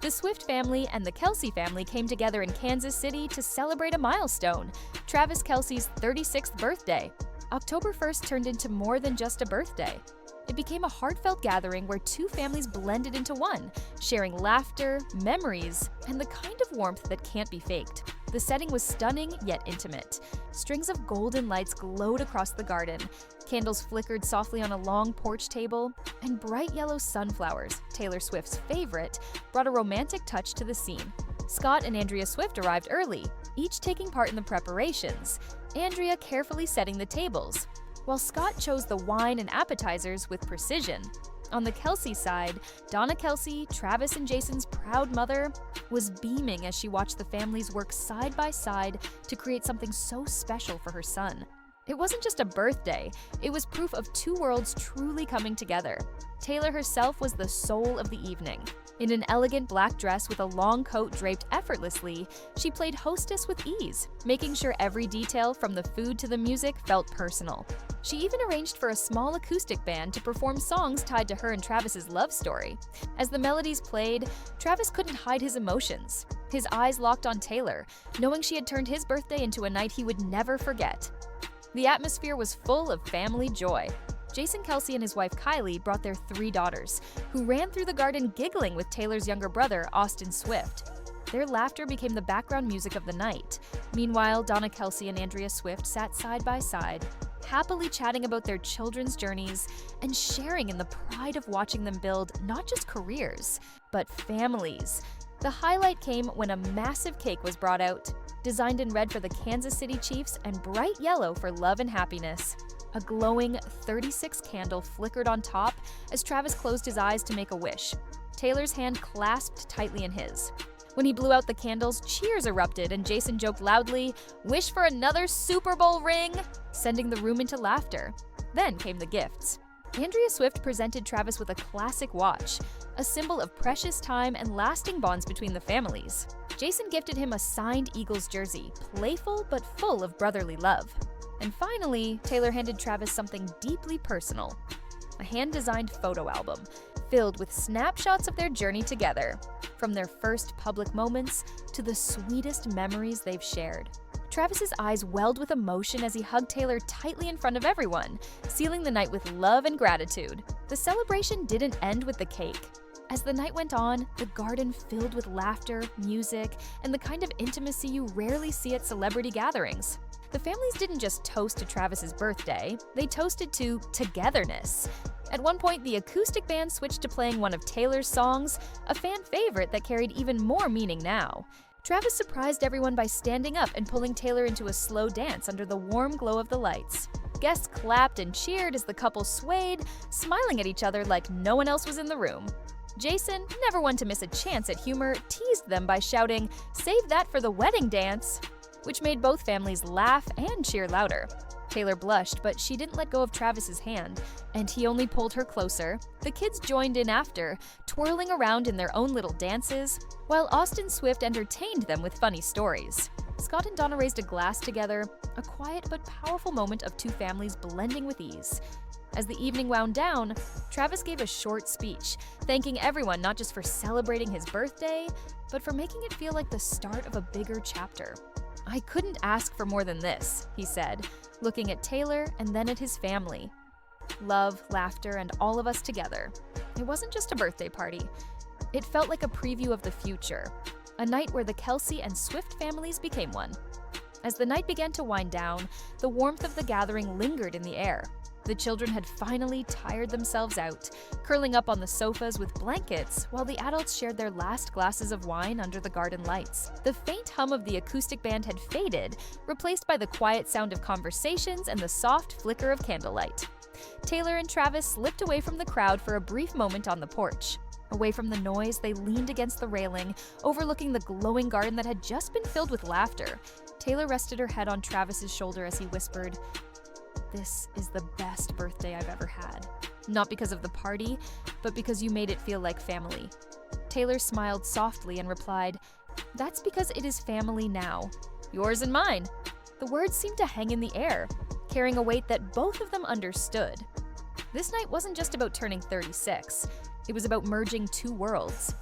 The Swift family and the Kelce family came together in Kansas City to celebrate a milestone, Travis Kelce's 36th birthday. October 1st turned into more than just a birthday. It became a heartfelt gathering where two families blended into one, sharing laughter, memories, and the kind of warmth that can't be faked. The setting was stunning yet intimate. Strings of golden lights glowed across the garden, candles flickered softly on a long porch table, and bright yellow sunflowers, Taylor Swift's favorite, brought a romantic touch to the scene. Scott and Andrea Swift arrived early, each taking part in the preparations, Andrea carefully setting the tables, while Scott chose the wine and appetizers with precision. On the Kelce side, Donna Kelce, Travis and Jason's proud mother, was beaming as she watched the families work side by side to create something so special for her son. It wasn't just a birthday, it was proof of two worlds truly coming together. Taylor herself was the soul of the evening. In an elegant black dress with a long coat draped effortlessly, she played hostess with ease, making sure every detail from the food to the music felt personal. She even arranged for a small acoustic band to perform songs tied to her and Travis's love story. As the melodies played, Travis couldn't hide his emotions. His eyes locked on Taylor, knowing she had turned his birthday into a night he would never forget. The atmosphere was full of family joy. Jason Kelce and his wife Kylie brought their 3 daughters, who ran through the garden giggling with Taylor's younger brother, Austin Swift. Their laughter became the background music of the night. Meanwhile, Donna Kelce and Andrea Swift sat side by side, happily chatting about their children's journeys and sharing in the pride of watching them build not just careers, but families. The highlight came when a massive cake was brought out, designed in red for the Kansas City Chiefs and bright yellow for love and happiness. A glowing 36 candle flickered on top as Travis closed his eyes to make a wish. Taylor's hand clasped tightly in his. When he blew out the candles, cheers erupted and Jason joked loudly, "Wish for another Super Bowl ring," sending the room into laughter. Then came the gifts. Andrea Swift presented Travis with a classic watch, a symbol of precious time and lasting bonds between the families. Jason gifted him a signed Eagles jersey, playful but full of brotherly love. And finally, Taylor handed Travis something deeply personal, a hand-designed photo album filled with snapshots of their journey together, from their first public moments to the sweetest memories they've shared. Travis's eyes welled with emotion as he hugged Taylor tightly in front of everyone, sealing the night with love and gratitude. The celebration didn't end with the cake. As the night went on, the garden filled with laughter, music, and the kind of intimacy you rarely see at celebrity gatherings. The families didn't just toast to Travis's birthday, they toasted to togetherness. At one point, the acoustic band switched to playing one of Taylor's songs, a fan favorite that carried even more meaning now. Travis surprised everyone by standing up and pulling Taylor into a slow dance under the warm glow of the lights. Guests clapped and cheered as the couple swayed, smiling at each other like no one else was in the room. Jason, never one to miss a chance at humor, teased them by shouting, "Save that for the wedding dance," which made both families laugh and cheer louder. Taylor blushed, but she didn't let go of Travis's hand, and he only pulled her closer. The kids joined in after, twirling around in their own little dances, while Austin Swift entertained them with funny stories. Scott and Donna raised a glass together, a quiet but powerful moment of two families blending with ease. As the evening wound down, Travis gave a short speech, thanking everyone not just for celebrating his birthday, but for making it feel like the start of a bigger chapter. "I couldn't ask for more than this," he said, looking at Taylor and then at his family. Love, laughter, and all of us together. It wasn't just a birthday party. It felt like a preview of the future, a night where the Kelce and Swift families became one. As the night began to wind down, the warmth of the gathering lingered in the air. The children had finally tired themselves out, curling up on the sofas with blankets, while the adults shared their last glasses of wine under the garden lights. The faint hum of the acoustic band had faded, replaced by the quiet sound of conversations and the soft flicker of candlelight. Taylor and Travis slipped away from the crowd for a brief moment on the porch. Away from the noise, they leaned against the railing, overlooking the glowing garden that had just been filled with laughter. Taylor rested her head on Travis's shoulder as he whispered, "This is the best birthday I've ever had. Not because of the party, but because you made it feel like family." Taylor smiled softly and replied, "That's because it is family now. Yours and mine." The words seemed to hang in the air, carrying a weight that both of them understood. This night wasn't just about turning 36. It was about merging two worlds.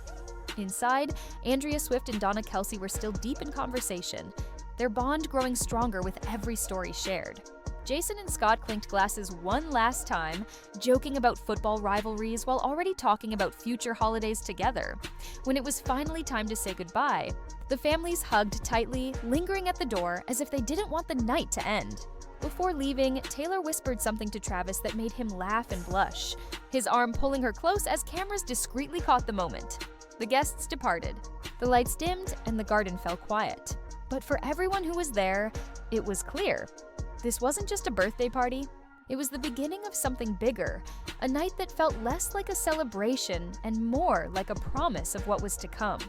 Inside, Andrea Swift and Donna Kelce were still deep in conversation, their bond growing stronger with every story shared. Jason and Scott clinked glasses one last time, joking about football rivalries while already talking about future holidays together. When it was finally time to say goodbye, the families hugged tightly, lingering at the door as if they didn't want the night to end. Before leaving, Taylor whispered something to Travis that made him laugh and blush, his arm pulling her close as cameras discreetly caught the moment. The guests departed. The lights dimmed and the garden fell quiet. But for everyone who was there, it was clear. This wasn't just a birthday party. It was the beginning of something bigger, a night that felt less like a celebration and more like a promise of what was to come.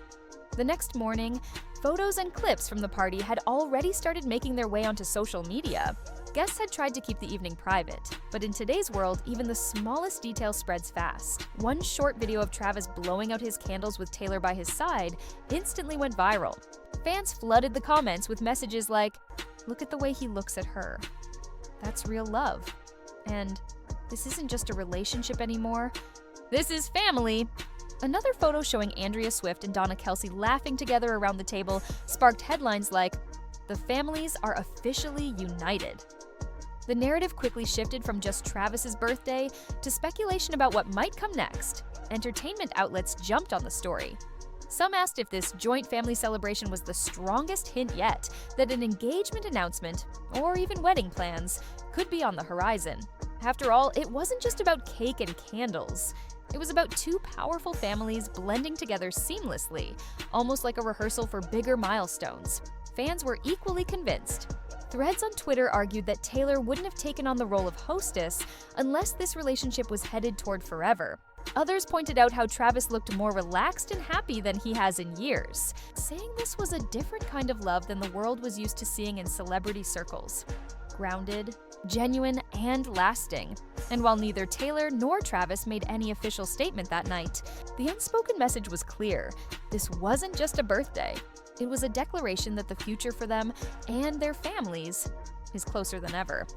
The next morning, photos and clips from the party had already started making their way onto social media. Guests had tried to keep the evening private, but in today's world, even the smallest detail spreads fast. One short video of Travis blowing out his candles with Taylor by his side instantly went viral. Fans flooded the comments with messages like, "Look at the way he looks at her. That's real love." And "This isn't just a relationship anymore. This is family." Another photo showing Andrea Swift and Donna Kelce laughing together around the table sparked headlines like, "The families are officially united." The narrative quickly shifted from just Travis's birthday to speculation about what might come next. Entertainment outlets jumped on the story. Some asked if this joint family celebration was the strongest hint yet that an engagement announcement, or even wedding plans, could be on the horizon. After all, it wasn't just about cake and candles. It was about two powerful families blending together seamlessly, almost like a rehearsal for bigger milestones. Fans were equally convinced. Threads on Twitter argued that Taylor wouldn't have taken on the role of hostess unless this relationship was headed toward forever. Others pointed out how Travis looked more relaxed and happy than he has in years, saying this was a different kind of love than the world was used to seeing in celebrity circles. Grounded, genuine, and lasting. And while neither Taylor nor Travis made any official statement that night, the unspoken message was clear. This wasn't just a birthday. It was a declaration that the future for them and their families is closer than ever.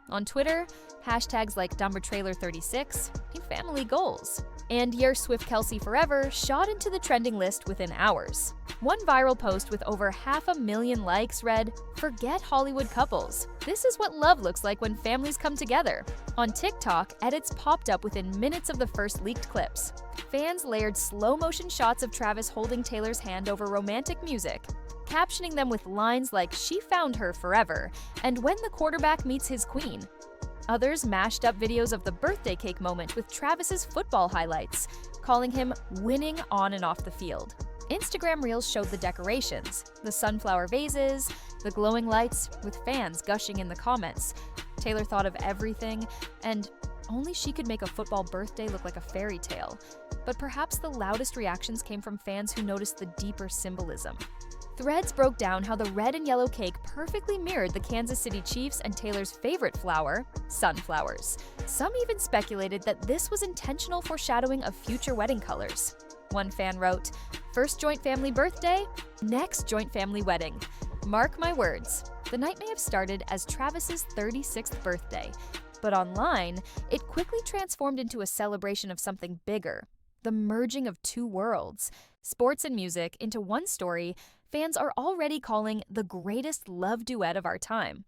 On Twitter, hashtags like DumberTrailer36 and family goals, and Year Swift Kelce Forever shot into the trending list within hours. One viral post with over 500,000 likes read, "Forget Hollywood couples. This is what love looks like when families come together." On TikTok, edits popped up within minutes of the first leaked clips. Fans layered slow-motion shots of Travis holding Taylor's hand over romantic music, captioning them with lines like "She found her forever" and "When the quarterback meets his queen." Others mashed up videos of the birthday cake moment with Travis's football highlights, calling him winning on and off the field. Instagram Reels showed the decorations, the sunflower vases, the glowing lights, with fans gushing in the comments. Taylor thought of everything, and only she could make a football birthday look like a fairy tale. But perhaps the loudest reactions came from fans who noticed the deeper symbolism. Threads broke down how the red and yellow cake perfectly mirrored the Kansas City Chiefs and Taylor's favorite flower, sunflowers. Some even speculated that this was intentional foreshadowing of future wedding colors. One fan wrote, "First joint family birthday, next joint family wedding. Mark my words." The night may have started as Travis's 36th birthday, but online, it quickly transformed into a celebration of something bigger. The merging of two worlds, sports and music, into one story fans are already calling the greatest love duet of our time.